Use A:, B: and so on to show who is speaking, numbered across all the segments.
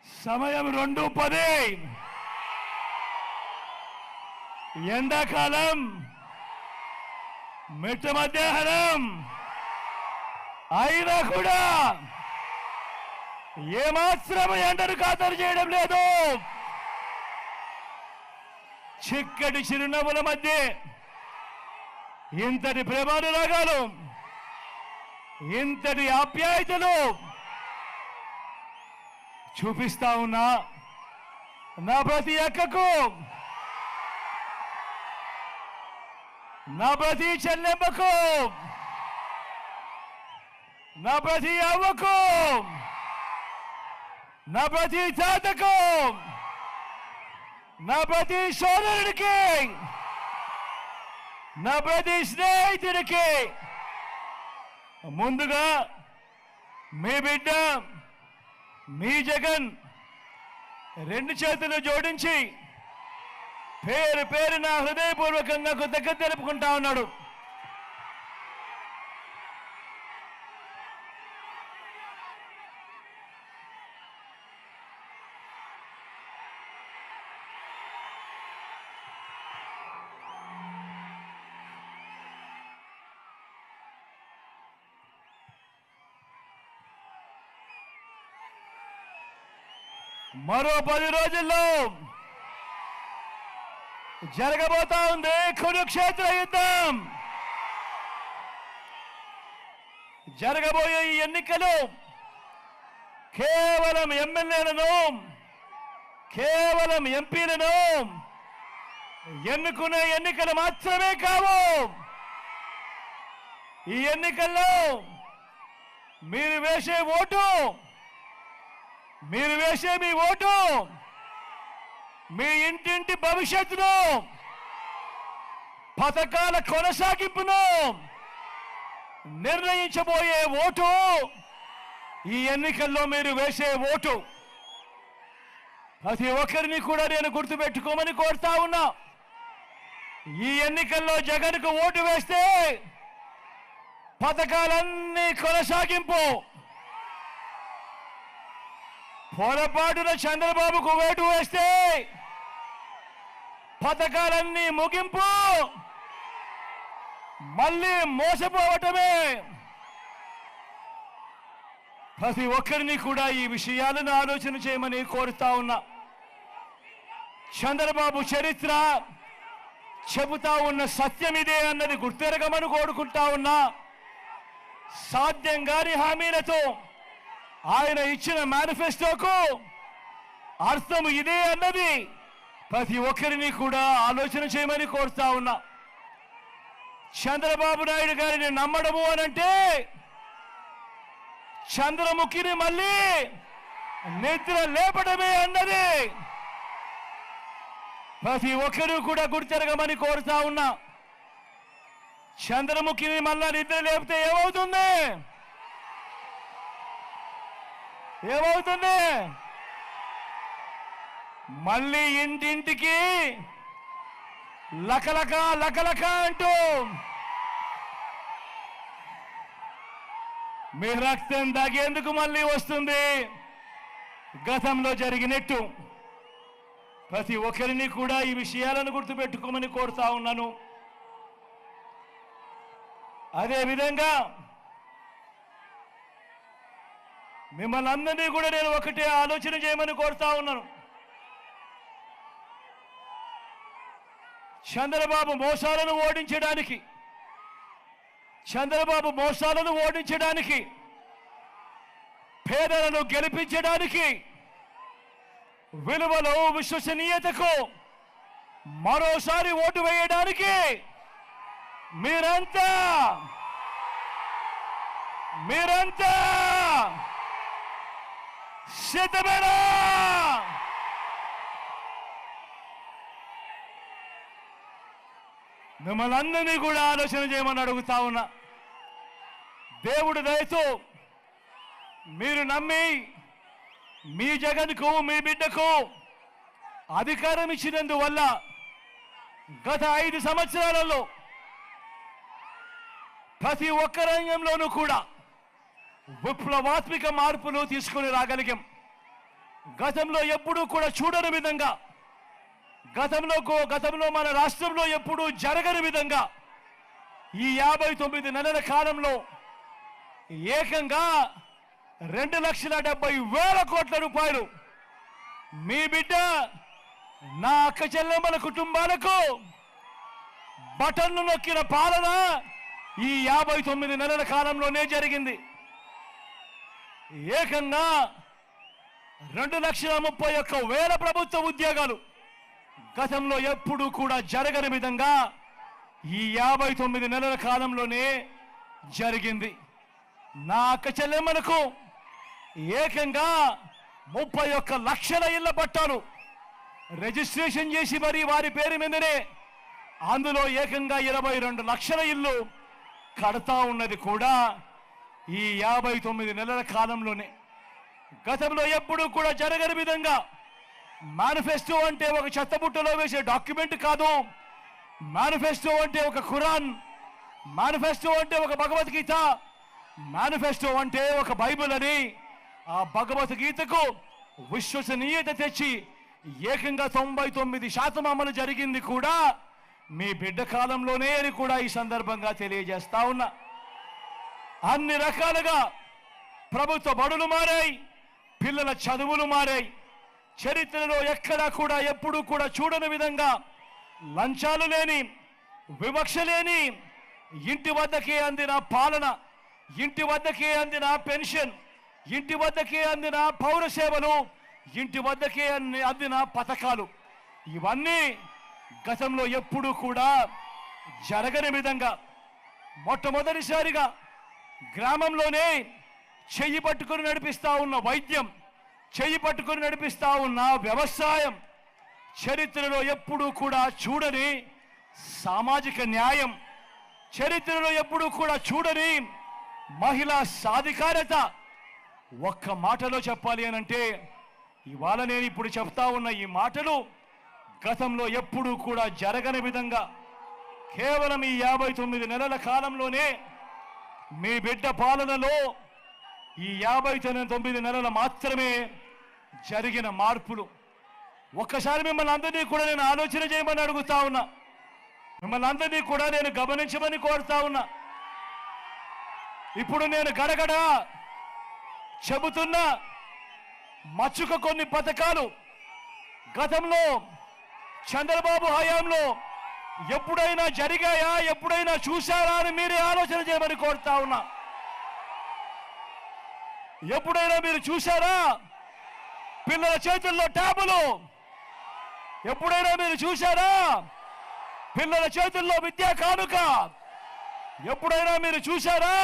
A: సమయం 2:10 ఎండాకాలం మిట్ట మధ్యాహ్నం అయినా కూడా ఏమాత్రం ఎండను ఖాతరు చేయడం లేదు. చిక్కటి చిరునవ్వుల మధ్య ఇంతటి ప్రేమానురాగాలు, ఇంతటి ఆప్యాయతలు చూపిస్తా ఉన్నా నా ప్రతి అక్కకు, నా ప్రతి చెల్లెమ్మకు, నా ప్రతి అవ్వకు, నా ప్రతి తాతకు, నా ప్రతి సోదరుడికి, నా ప్రతి స్నేహితుడికి ముందుగా మీ బిడ్డ మీ జగన్ రెండు చేతులు జోడించి పేరు పేరున హృదయపూర్వకంగా కృతజ్ఞత తెలుపుకుంటా ఉన్నాడు. మరో 10 రోజుల్లో జరగబోతా ఉంది కురుక్షేత్ర యుద్ధం. జరగబోయే ఈ ఎన్నికలు కేవలం ఎమ్మెల్యేలను, కేవలం ఎంపీలను ఎన్నుకునే ఎన్నికలు మాత్రమే కావు. ఈ ఎన్నికల్లో మీరు వేసే ఓటు, మీరు వేసే మీ ఓటు మీ ఇంటింటి భవిష్యత్తును, పథకాల కొనసాగింపును నిర్ణయించబోయే ఓటు ఈ ఎన్నికల్లో మీరు వేసే ఓటు. ప్రతి ఒక్కరిని కూడా నేను గుర్తుపెట్టుకోమని కోరుతా ఉన్నా. ఈ ఎన్నికల్లో జగన్కు ఓటు వేస్తే పథకాలన్నీ కొనసాగింపు, పొరపాటున చంద్రబాబుకు ఓటు వేస్తే పథకాలన్నీ ముగింపు, మళ్ళీ మోసపోవటమే. ప్రతి ఒక్కరిని కూడా ఈ విషయాలను ఆలోచన చేయమని కోరుతా ఉన్నా. చంద్రబాబు చరిత్ర చెబుతా ఉన్న సత్యం ఇదే అన్నది గుర్తెరగమని కోరుకుంటా ఉన్నా. సాధ్యం కాని హామీలతో ఆయన ఇచ్చిన మేనిఫెస్టోకు అర్థం ఇదే అన్నది ప్రతి ఒక్కరిని కూడా ఆలోచన చేయమని కోరుతా ఉన్నా. చంద్రబాబు నాయుడు గారిని నమ్మడము అనంటే చంద్రముఖిని మళ్ళీ నిద్ర లేపడమే అన్నది ప్రతి ఒక్కరూ కూడా గుర్తెరగమని కోరుతా ఉన్నా. చంద్రముఖిని మళ్ళా నిద్ర లేపితే ఏమవుతుంది? ఏమవుతుంది? మళ్ళీ ఇంటింటికి లకలక లకలక అంటూ మీ రక్తం దాగేందుకు మళ్ళీ వస్తుంది గతంలో జరిగినట్టు. ప్రతి ఒక్కరిని కూడా ఈ విషయాలను గుర్తుపెట్టుకోమని కోరుతా ఉన్నాను. అదేవిధంగా మిమ్మల్ని అందరినీ కూడా నేను ఒకటే ఆలోచన చేయమని కోరుతా ఉన్నాను. చంద్రబాబు మోసాలను ఓడించడానికి, చంద్రబాబు మోసాలను ఓడించడానికి, పేదలను గెలిపించడానికి, విలువలు విశ్వసనీయతకు మరోసారి ఓటు వేయడానికి మీరంతా సిద్ధమేనా? మిమ్మల్ని అందరినీ కూడా ఆలోచన చేయమని అడుగుతా ఉన్నా. దేవుడి దయతో మీరు నమ్మి మీ జగన్కు, మీ బిడ్డకు అధికారం ఇచ్చినందువల్ల గత 5 సంవత్సరాలలో ప్రతి ఒక్క రంగంలోనూ కూడా విప్లవాత్మక మార్పులు తీసుకొని రాగలిగాం. గతంలో ఎప్పుడూ కూడా చూడని విధంగా, గతంలో మన రాష్ట్రంలో ఎప్పుడూ జరగని విధంగా ఈ 59 నెలల కాలంలో ఏకంగా 2,70,000 కోట్ల రూపాయలు మీ బిడ్డ నా అక్క చెల్లెమ్మల కుటుంబాలకు బటన్ను నొక్కిన పాలన ఈ 59 నెలల కాలంలోనే జరిగింది. ఏకంగా 2,31,000 ప్రభుత్వ ఉద్యోగాలు గతంలో ఎప్పుడూ కూడా జరగని విధంగా ఈ 59 నెలల కాలంలోనే జరిగింది. నా అక్క చెల్లెమ్మలకు ఏకంగా 31 లక్షల ఇళ్ల పట్టాలు రిజిస్ట్రేషన్ చేసి మరి వారి పేరు మీదనే అందులో ఏకంగా 22 లక్షల ఇల్లు కడతా ఉన్నది కూడా ఈ 59 నెలల కాలంలోనే. గతంలో ఎప్పుడూ కూడా జరగని విధంగా మేనిఫెస్టో అంటే ఒక చెత్తబుట్టలో వేసే డాక్యుమెంట్ కాదు. మేనిఫెస్టో అంటే ఒక ఖురాన్, మేనిఫెస్టో అంటే ఒక భగవద్గీత, మేనిఫెస్టో అంటే ఒక బైబిల్ అని ఆ భగవద్గీతకు విశ్వసనీయత తెచ్చి ఏకంగా 99% అమలు జరిగింది కూడా మీ బిడ్డ కాలంలోనే అని కూడా ఈ సందర్భంగా తెలియజేస్తా ఉన్నా. అన్ని రకాలుగా ప్రభుత్వ బడులు మారాయి, పిల్లల చదువులు మారాయి. చరిత్రలో ఎక్కడా కూడా ఎప్పుడూ కూడా చూడని విధంగా లంచాలు లేని, వివక్ష లేని, ఇంటి వద్దకే అందిన పాలన, ఇంటి వద్దకే అందిన పెన్షన్, ఇంటి వద్దకే అందిన పౌర సేవలు, ఇంటి వద్దకే అందిన పథకాలు, ఇవన్నీ గతంలో ఎప్పుడూ కూడా జరగని విధంగా మొట్టమొదటిసారిగా గ్రామంలోనే చెయ్యి పట్టుకుని నడిపిస్తా ఉన్న వైద్యం, చెయ్యి పట్టుకుని నడిపిస్తా ఉన్న వ్యవసాయం, చరిత్రలో ఎప్పుడూ కూడా చూడని సామాజిక న్యాయం, చరిత్రలో ఎప్పుడూ కూడా చూడని మహిళా సాధికారత. ఒక్క మాటలో చెప్పాలి అనంటే ఇవాళ నేను ఇప్పుడు చెప్తా ఉన్న ఈ మాటలు గతంలో ఎప్పుడూ కూడా జరగని విధంగా కేవలం ఈ 59 నెలల కాలంలోనే మీ బిడ్డ పాలనలో ఈ 59 నెలలు మాత్రమే జరిగిన మార్పులు. ఒక్కసారి మిమ్మల్ని అందరినీ కూడా నేను ఆలోచన చేయమని అడుగుతా ఉన్నా, మిమ్మల్ని అందరినీ కూడా నేను గమనించమని కోరుతా ఉన్నా. ఇప్పుడు నేను గడగడ చెబుతున్నా మచ్చుక కొన్ని పథకాలు గతంలో చంద్రబాబు హయాంలో ఎప్పుడైనా జరిగాయా, ఎప్పుడైనా చూశారా అని మీరే ఆలోచన చేయమని కోరుతా ఉన్నా. ఎప్పుడైనా మీరు చూశారా పిల్లల చేతుల్లో ట్యాబులు? ఎప్పుడైనా మీరు చూశారా పిల్లల చేతుల్లో విద్యా కానుక? ఎప్పుడైనా మీరు చూశారా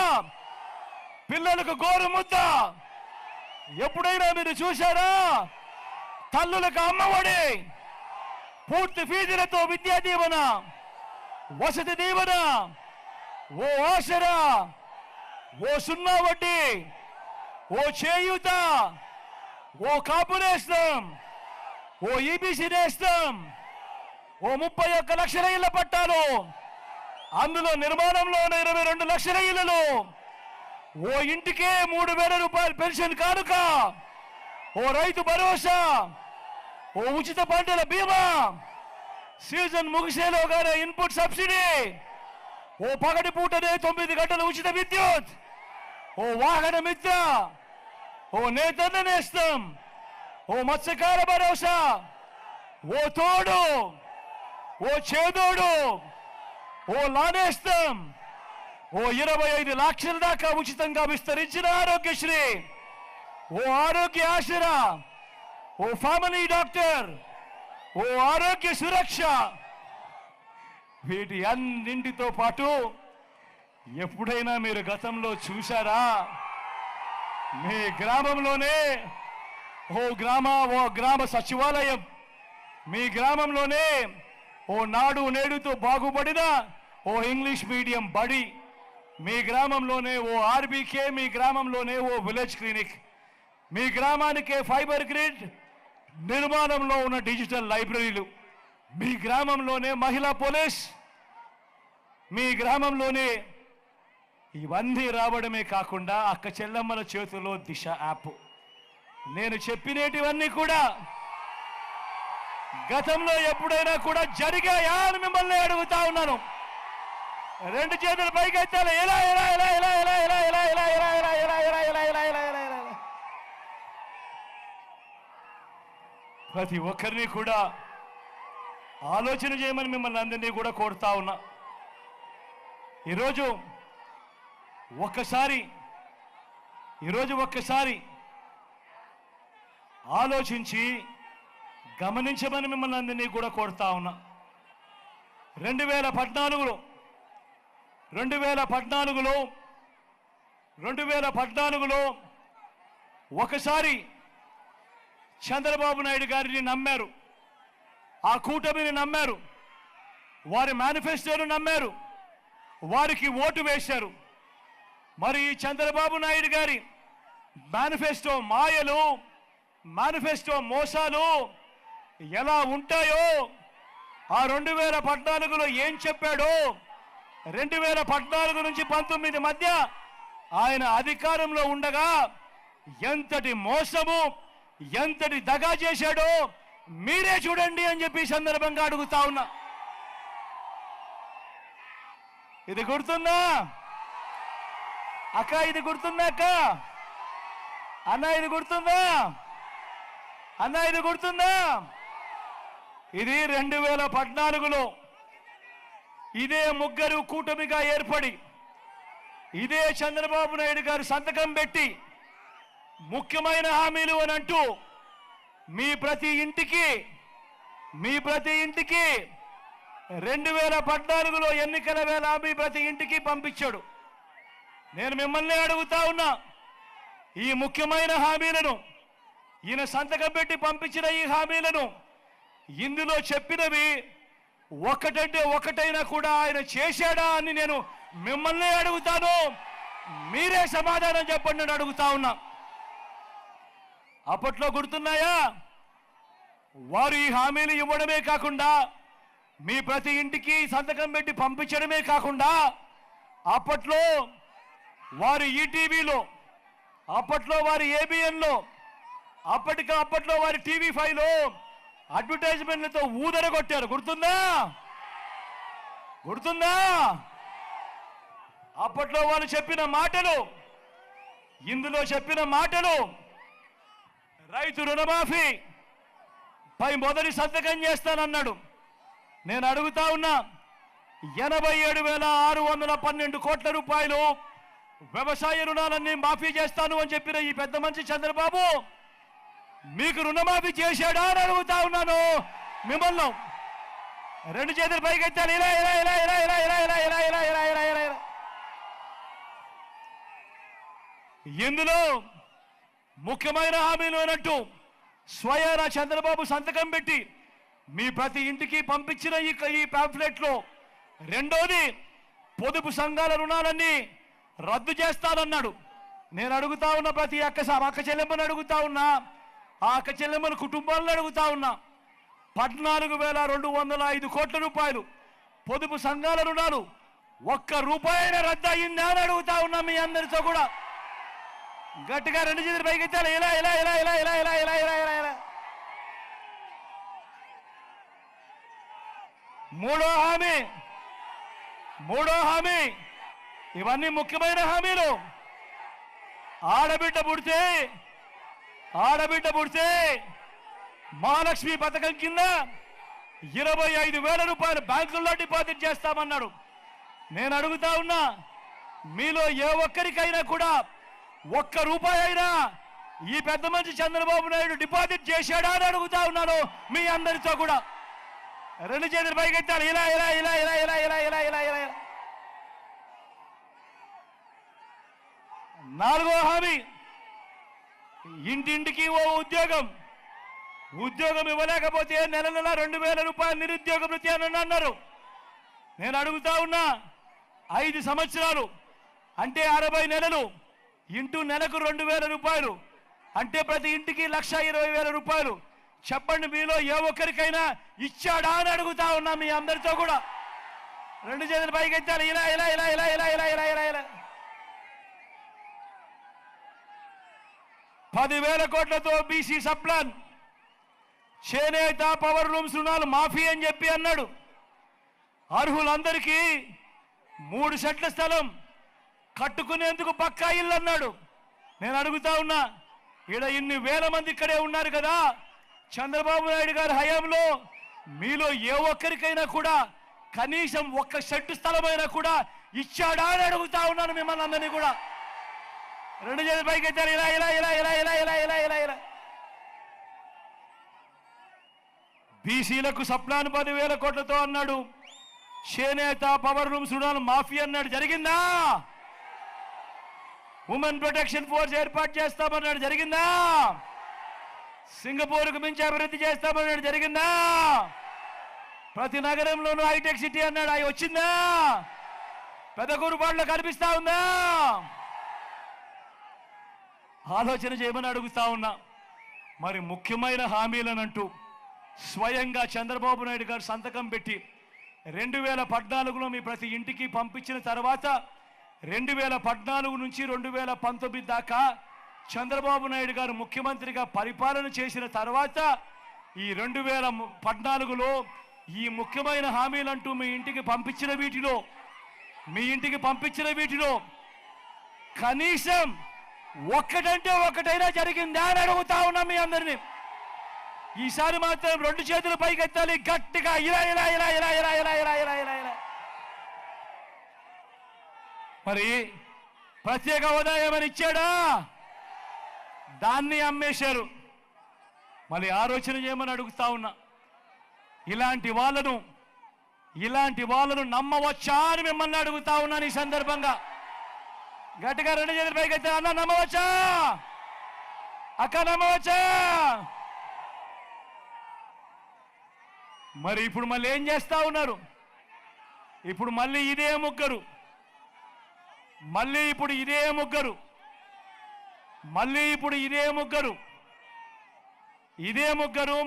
A: పిల్లలకు గోరు ముద్ద? ఎప్పుడైనా మీరు చూశారా తల్లులకు అమ్మఒడి, పూర్తి ఫీజులతో విద్యా దీవెన, వసతి దీవెన, ఓ ఆసరా, ఓ సున్నా వడ్డీ, ఓ చేయూత, ఓ కాపు నేస్తం, ఓ ఈబీసీ నేస్తం, ఓ 31 లక్షల ఇళ్ల పట్టాలు, అందులో నిర్మాణంలో 22 లక్షల ఇళ్లలో, ఓ ఇంటికే 3,000 రూపాయలు పెన్షన్ కానుక, ఓ రైతు భరోసా, ఓ ఉచిత పంటల బీమా, సీజన్ ముగిసేలోగానే ఇన్పుట్ సబ్సిడీ, ఓ పగటి పూటనే 9 గంటల ఉచిత విద్యుత్, ఓ వాహన మిత్ర, ఓ నేతన్న నేస్తం, ఓ మత్స్యకార భరోసా, ఓ తోడు, ఓ చేదోడు, ఓ లానేస్తం, ఓ 25 లక్షల దాకా ఉచితంగా విస్తరించిన ఆరోగ్యశ్రీ, ఓ ఆరోగ్య ఆసరా, ఓ ఫ్యామిలీ డాక్టర్, ఓ ఆరోగ్య సురక్ష. వీటి అన్నింటితో పాటు ఎప్పుడైనా మీరు గతంలో చూశారా మీ గ్రామంలోనే ఓ గ్రామ సచివాలయం, మీ గ్రామంలోనే ఓ నాడు నేడుతో బాగుపడిన ఓ ఇంగ్లీష్ మీడియం బడి, మీ గ్రామంలోనే ఓ ఆర్బీకే, మీ గ్రామంలోనే ఓ విలేజ్ క్లినిక్, మీ గ్రామానికే ఫైబర్ గ్రిడ్ నిర్మాణంలో ఉన్న డిజిటల్ లైబ్రరీలు, మీ గ్రామంలోనే మహిళా పోలీస్, మీ గ్రామంలోనే ఇవన్నీ రావడమే కాకుండా అక్క చెల్లెమ్మల చేతుల్లో దిశ యాప్, నేను చెప్పినటివన్నీ కూడా గతంలో ఎప్పుడైనా కూడా జరిగాయా అని మిమ్మల్ని అడుగుతా ఉన్నాను. రెండు చేతులు పైకెత్తాలి. ఇలా ఇలా ఇలా ఇలా ఇలా ఇలా ఇలా ఇలా ఇలా ఇలా ఇలా ఇలా ఇలా ఇలా ఇలా ఇలా ఇలా ప్రతి ఒక్కరిని కూడా ఆలోచన చేయమని మిమ్మల్ని అందరినీ కూడా కోరుతా ఉన్నా. ఈరోజు ఒక్కసారి ఆలోచించి గమనించమని మిమ్మల్ని అందరినీ కూడా కోరుతా ఉన్నా. 2014లో ఒకసారి చంద్రబాబు నాయుడు గారిని నమ్మారు, ఆ కూటమిని నమ్మారు, వారి మేనిఫెస్టోను నమ్మారు, వారికి ఓటు వేశారు. మరి ఈ చంద్రబాబు నాయుడు గారి మేనిఫెస్టో మాయలు, మేనిఫెస్టో మోసాలు ఎలా ఉంటాయో, ఆ 2014లో ఏం చెప్పాడో, 2014 నుంచి 19 మధ్య ఆయన అధికారంలో ఉండగా ఎంతటి మోసము, ఎంతటి దగా చేశాడో మీరే చూడండి అని చెప్పి సందర్భంగా అడుగుతా ఉన్నా. ఇది గుర్తుందా అక్క? ఇది గుర్తుందా అక్క? అన్న ఇది గుర్తుందా? అన్న ఇది గుర్తుందా? ఇది 2014లో ఇదే ముగ్గురు కూటమిగా ఏర్పడి, ఇదే చంద్రబాబు నాయుడు గారు సంతకం పెట్టి ముఖ్యమైన హామీలు అని అంటూ మీ ప్రతి ఇంటికి 2014లో ఎన్నికల వేళ మీ ప్రతి ఇంటికి పంపించాడు. నేను మిమ్మల్ని అడుగుతా ఉన్నా, ఈ ముఖ్యమైన హామీలను, ఈయన సంతకం పెట్టి పంపించిన ఈ హామీలను, ఇందులో చెప్పినవి ఒకటంటే ఒకటైనా కూడా ఆయన చేశాడా అని నేను మిమ్మల్ని అడుగుతాను. మీరే సమాధానం చెప్పండి అని అడుగుతా ఉన్నా. అప్పట్లో గుర్తున్నాయా? వారు ఈ హామీలు ఇవ్వడమే కాకుండా, మీ ప్రతి ఇంటికి సంతకం పెట్టి పంపించడమే కాకుండా, అప్పట్లో వారు ఈటీవీలో, అప్పట్లో వారి ఏబిఎన్లో, అప్పట్లో వారి టీవీ5లో అడ్వర్టైజ్మెంట్లతో ఊదరగొట్టారు. గుర్తుందా? అప్పట్లో వాళ్ళు చెప్పిన మాటలు, ఇందులో చెప్పిన మాటలు, రైతు రుణమాఫీ పై మొదటి సంతకం చేస్తానన్నాడు. నేను అడుగుతా ఉన్నా, 87,612 కోట్ల రూపాయలు వ్యవసాయ రుణాలన్నీ మాఫీ చేస్తాను అని చెప్పిన ఈ పెద్ద మనిషి చంద్రబాబు మీకు రుణమాఫీ చేశాడా అని అడుగుతా ఉన్నాను మిమ్మల్ని. రెండు చేతులు పైకెత్తాలి. ఇలా ఇలా ఇలా ఇలా ఇలా ఇలా ఇలా ఇలా ఇలా ఇలా ఇలా ఇలా ఇలా. ఇందులో ముఖ్యమైన హామీలు అన్నట్టు స్వయాన చంద్రబాబు సంతకం పెట్టి మీ ప్రతి ఇంటికి పంపించిన ఈ పాంఫ్లెట్లో రెండోది పొదుపు సంఘాల రుణాలన్నీ రద్దు చేస్తానన్నాడు. నేను అడుగుతా ఉన్న ప్రతి అక్క చెల్లెమ్మని అడుగుతా ఉన్నా, ఆ అక్క చెల్లెమ్మల కుటుంబాలను అడుగుతా ఉన్నా, 14,205 కోట్ల రూపాయలు పొదుపు సంఘాల రుణాలు ఒక్క రూపాయన రద్దు అయిందా అని అడుగుతా ఉన్నా మీ అందరితో కూడా. గట్టిగా రెండు చేతులు పైకెత్తాలి. ఇలా ఇలా ఇలా ఇలా ఇలా ఇలా ఇలా ఇలా ఇలా ఇలా. మూడో హామీ ఇవన్నీ ముఖ్యమైన హామీలు. ఆడబిడ్డ పుడితే మహాలక్ష్మి పథకం కింద 25,000 రూపాయలు బ్యాంకుల్లో డిపాజిట్ చేస్తామన్నాడు. నేను అడుగుతా ఉన్నా, మీలో ఏ ఒక్కరికైనా కూడా ఒక్క రూపాయి అయినా ఈ పెద్ద మనిషి చంద్రబాబు నాయుడు డిపాజిట్ చేశాడా అని అడుగుతా ఉన్నాను మీ అందరితో కూడా. రెండు చేతులు పైకెత్తాలి. ఇలా ఇలా ఇలా ఇలా ఇలా ఇలా ఇలా ఇలా ఇలా. నాలుగో హామీ, ఇంటింటికి ఓ ఉద్యోగం ఇవ్వలేకపోతే నెల 2,000 రూపాయలు నిరుద్యోగ భృతి అని అన్నారు. నేను అడుగుతా ఉన్నా, 5 సంవత్సరాలు అంటే 60 నెలలు ఇంటూ నెలకు 2,000 రూపాయలు అంటే ప్రతి ఇంటికి 1,20,000 రూపాయలు. చెప్పండి, మీలో ఏ ఒక్కరికైనా ఇచ్చాడా అని అడుగుతా ఉన్నా మీ అందరితో కూడా. రెండు చేతులు పైకెత్తాలి. ఇలా ఇలా ఇలా ఇలా ఇలా ఇలా ఇలా ఇలా ఇలా. 10,000 కోట్లతో బీసీ సప్లాన్, చేనేత పవర్ లూమ్స్ రుణాలు మాఫీ అని చెప్పి అన్నాడు. అర్హులందరికీ 3 సెంట్ల స్థలం కట్టుకునేందుకు పక్కా ఇల్లు అన్నాడు. నేను అడుగుతా ఉన్నా, ఈడ ఇన్ని వేల మంది ఇక్కడే ఉన్నారు కదా, చంద్రబాబు నాయుడు గారి హయాంలో మీలో ఏ ఒక్కరికైనా కూడా కనీసం 1 సెంటు స్థలమైనా కూడా ఇచ్చాడా అని అడుగుతా ఉన్నాను మిమ్మల్ని అందరినీ కూడా. 2 చేతులు పైకి ఎత్తారు, ఇలా ఇలా ఇలా ఇలా ఇలా ఇలా ఇలా ఇలా ఇలా. బీసీలకు సప్లాన్ 10,000 కోట్లతో అన్నాడు, చేనేత పవర్ లూమ్స్ రుణాలు మాఫీ అన్నాడు, జరిగిందా? ఉమెన్ ప్రొటెక్షన్ ఫోర్స్ ఏర్పాటు చేస్తామన్నాడు, జరిగిందా? సింగపూర్కు మించి అభివృద్ధి చేస్తామన్నాడు, జరిగిందా? ప్రతి నగరంలోనూ హైటెక్ సిటీ అన్నాడు, అవి వచ్చిందా? పెదకూరుపాడులో కనిపిస్తా ఉందా? ఆలోచన చేయమని అడుగుతా ఉన్నా. మరి ముఖ్యమైన హామీలనంటూ స్వయంగా చంద్రబాబు నాయుడు గారు సంతకం పెట్టి 2014లో మీ ప్రతి ఇంటికి పంపించిన తర్వాత 2014 నుంచి 2019 దాకా చంద్రబాబు నాయుడు గారు ముఖ్యమంత్రిగా పరిపాలన చేసిన తర్వాత ఈ 2014లో ఈ ముఖ్యమైన హామీలంటూ మీ ఇంటికి పంపించిన వీటిలో కనీసం ఒక్కటంటే ఒక్కటైనా జరిగిందా అని అడుగుతా ఉన్నాం మీ అందరినీ. ఈసారి మాత్రం 2 చేతులు పైకెత్తాలి గట్టిగా, ఇలా ఇలా ఇలా ఇలా ఇలా ఇలా ఇలా ఇలా ఇలా ఇలా. మరి ప్రత్యేక హోదా ఏమని ఇచ్చాడా? దాన్ని అమ్మేశారు. మళ్ళీ ఆలోచన చేయమని అడుగుతా ఉన్నా. ఇలాంటి వాళ్ళను నమ్మవచ్చా అని మిమ్మల్ని అడుగుతా ఉన్నాను ఈ సందర్భంగా. గట్టిగా 2 చేతులు పైకెత్తాలి. అన్న నమ్మవచ్చా? అక్క నమ్మవచ్చా? మరి ఇప్పుడు మళ్ళీ ఏం చేస్తా ఉన్నారు? ఇప్పుడు మళ్ళీ ఇదే ముగ్గురు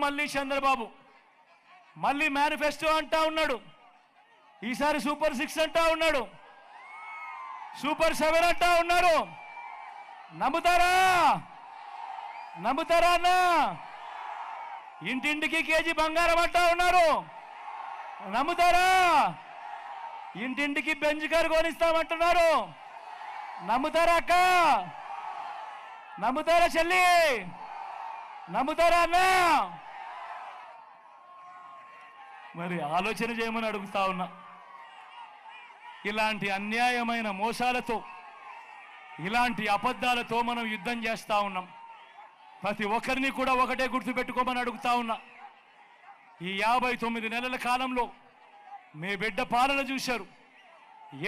A: మళ్ళీ చంద్రబాబు మళ్ళీ మేనిఫెస్టో అంటా ఉన్నాడు. ఈసారి సూపర్ 6 అంటా ఉన్నాడు, సూపర్ 7 అంటా ఉన్నారు. నమ్ముతారా అన్నా? ఇంటింటికి కేజీ బంగారం అంటా ఉన్నారు, నమ్ముతారా? ఇంటింటికి బెంజ్ కారు కొనిస్తామంటున్నారు, నమ్ముతారా అక్క? నమ్ముతారా చెల్లి? నమ్ముతారా అన్నా? మరి ఆలోచన చేయమని అడుగుతా ఉన్నా. ఇలాంటి అన్యాయమైన మోసాలతో, ఇలాంటి అబద్ధాలతో మనం యుద్ధం చేస్తా ఉన్నాం. ప్రతి ఒక్కరిని కూడా ఒకటే గుర్తుపెట్టుకోమని అడుగుతా ఉన్నా. ఈ 59 నెలల కాలంలో మీ బిడ్డ పాలన చూశారు.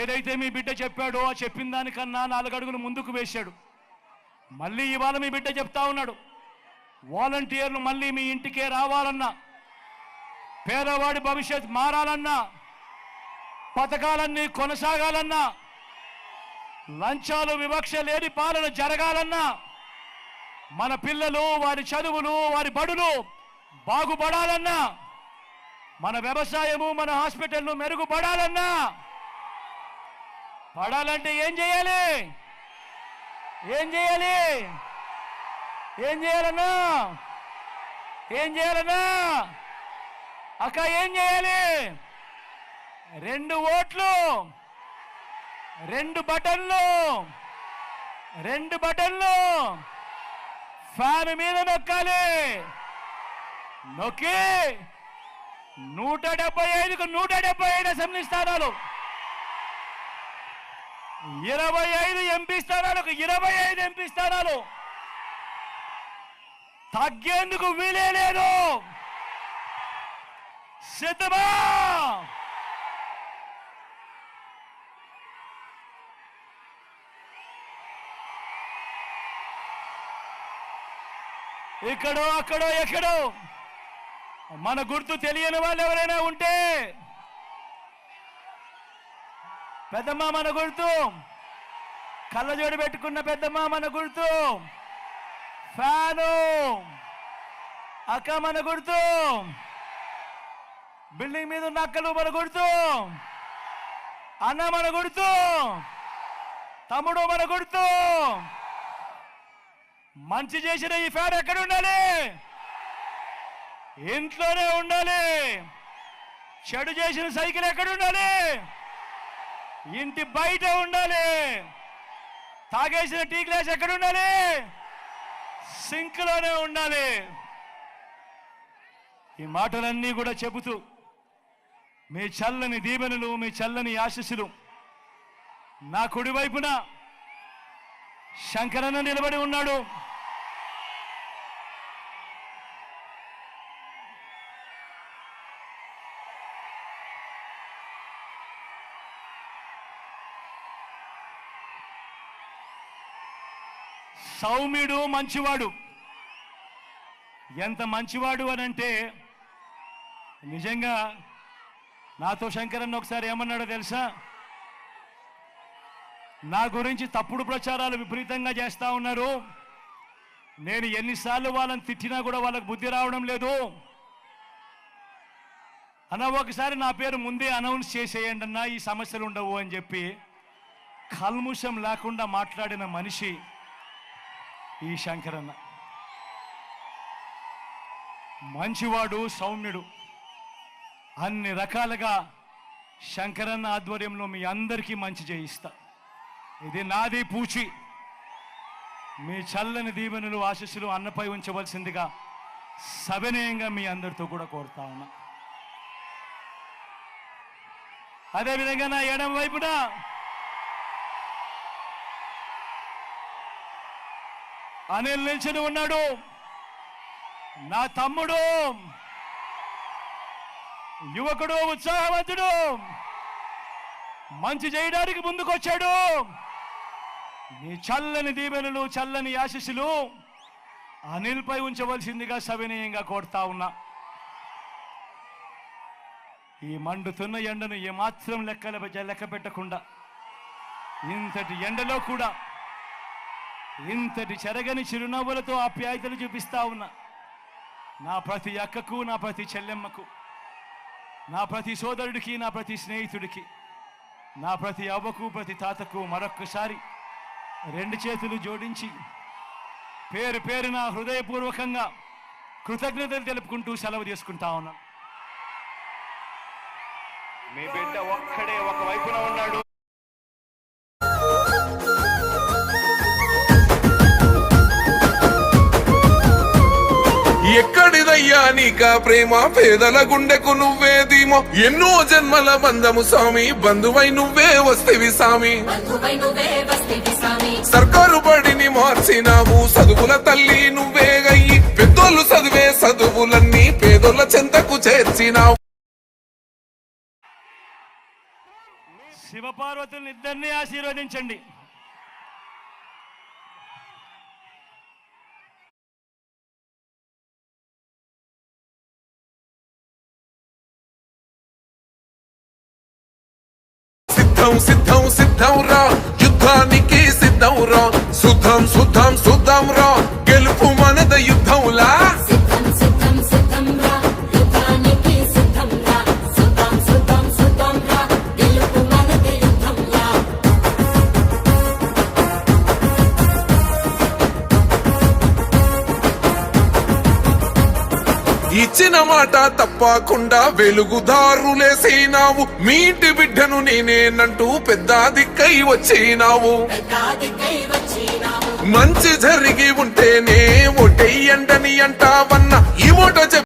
A: ఏదైతే మీ బిడ్డ చెప్పాడో ఆ చెప్పిన దానికన్నా 4 అడుగులు ముందుకు వేశాడు. మళ్ళీ ఇవాళ మీ బిడ్డ చెప్తా ఉన్నాడు, వాలంటీర్లు మళ్ళీ మీ ఇంటికే రావాలన్నా, పేదవాడి భవిష్యత్ మారాలన్నా, పథకాలన్నీ కొనసాగాలన్నా, లంచాలు వివక్ష లేని పాలన జరగాలన్నా, మన పిల్లలు వారి చదువులు వారి బడులు బాగుపడాలన్నా, మన వ్యవసాయము మన హాస్పిటల్ను మెరుగుపడాలన్నా, పడాలంటే ఏం చేయాలి? అక్క ఏం చేయాలి? 2 ఓట్లు, 2 బటన్లు ఫ్యాన్ మీద నొక్కాలి. నొక్కి 175కు 175 అసెంబ్లీ స్థానాలు, 25 ఎంపీ స్థానాలకు 25 ఎంపీ స్థానాలు తగ్గేందుకు వీలే లేదు. సిద్ధమా? ఇక్కడో అక్కడో ఎక్కడో మన గుర్తు తెలియని వాళ్ళు ఎవరైనా ఉంటే, పెద్దమ్మ మన గుర్తు, కళ్ళజోడు పెట్టుకున్న పెద్దమ్మ మన గుర్తు, ఫ్యాను అక్క మన గుర్తు, బిల్డింగ్ మీద ఉన్న అక్కలు మన గుర్తు, అన్న మన గుర్తు, తమ్ముడు మన గుర్తు. మంచి చేసిన ఈ ఫ్యాన్ ఎక్కడ ఉండాలి? ఇంట్లోనే ఉండాలి. చెడు చేసిన సైకిల్ ఎక్కడ ఉండాలి? ఇంటి బయట ఉండాలి. తాగేసిన టీ గ్లాస్ ఎక్కడ ఉండాలి? సింక్లోనే ఉండాలి. ఈ మాటలన్నీ కూడా చెబుతూ మీ చల్లని దీవెనలు, మీ చల్లని ఆశీస్సులు నా కుడివైపున శంకరన్న నిలబడి ఉన్నాడు. సౌమ్యుడు, మంచివాడు. ఎంత మంచివాడు అనంటే నిజంగా నాతో శంకరన్న ఒకసారి ఏమన్నాడో తెలుసా? నా గురించి తప్పుడు ప్రచారాలు విపరీతంగా చేస్తా ఉన్నారు. నేను ఎన్నిసార్లు వాళ్ళని తిట్టినా కూడా వాళ్ళకు బుద్ధి రావడం లేదు అన్న. ఒకసారి నా పేరు ముందే అనౌన్స్ చేసేయండి అన్న, ఈ సమస్యలు ఉండవు అని చెప్పి కల్ముషం లేకుండా మాట్లాడిన మనిషి ఈ శంకరన్న. మంచివాడు, సౌమ్యుడు. అన్ని రకాలుగా శంకరన్న ఆధ్వర్యంలో మీ అందరికీ మంచి చేయిస్తా. ఇది నాది పూచి. మీ చల్లని దీవెనలు, ఆశీస్సులు అన్నపై ఉంచవలసిందిగా సవినయంగా మీ అందరితో కూడా కోరుతా ఉన్నా. అదేవిధంగా నా ఎడమ వైపున అనిల్ నిల్చుని ఉన్నాడు. నా తమ్ముడు, యువకుడు, ఉత్సాహవంతుడు, మంచి చేయడానికి ముందుకొచ్చాడు. నీ చల్లని దీవెనలు, చల్లని ఆశీస్సులు అనిల్పై ఉంచవలసిందిగా సవినయంగా కోరుతా ఉన్నా. ఈ మండుతున్న ఎండను ఏమాత్రం లెక్క పెట్టకుండా ఇంతటి ఎండలో కూడా ఇంతటి చెరగని చిరునవ్వులతో ఆప్యాయతలు చూపిస్తా ఉన్నా నా ప్రతి అక్కకు, నా ప్రతి చెల్లెమ్మకు, నా ప్రతి సోదరుడికి, నా ప్రతి స్నేహితుడికి, నా ప్రతి అవ్వకు, ప్రతి తాతకు మరొక్కసారి రెండు చేతులు జోడించి పేరు పేరున హృదయపూర్వకంగా కృతజ్ఞతలు తెలుపుకుంటూ సెలవు తీసుకుంటా ఉన్నా. మీ బిడ్డ ఒక్కడే ఒకవైపున ఉన్నాడు.
B: ఎక్కడిదయ్యా నీకా ప్రేమ, పేదల గుండెకు నువ్వే ధీమో. ఎన్నో జన్మల బంధము స్వామి, బంధువై నువ్వే వస్తేవి స్వామి. సర్కారు బడిని మార్చినావు, చదువుల తల్లి నువ్వే గయ్యి. పెద్దోళ్ళు చదివే చదువులన్నీ పేదోళ్ళ చెంతకు చేర్చినావు.
A: శివపార్వతులను ఇద్దరిని ఆశీర్వదించండి.
B: సిద్ధం సిద్ధం సిద్ధం రా, యుద్ధానికి సిద్ధం రా. సుద్ధం సుద్ధం సుద్ధం రా, గెలుపు మనద యుద్ధంలా. ఇచ్చిన మాట తప్పకుండా వెలుగుదారులేసినావు. మీ ఇంటి బిడ్డను నేనేనంటూ పెద్ద దిక్కై వచ్చినావు. మంచి జరిగి ఉంటేనే ఓటెయ్యండని అంటావన్న ఈ ఓట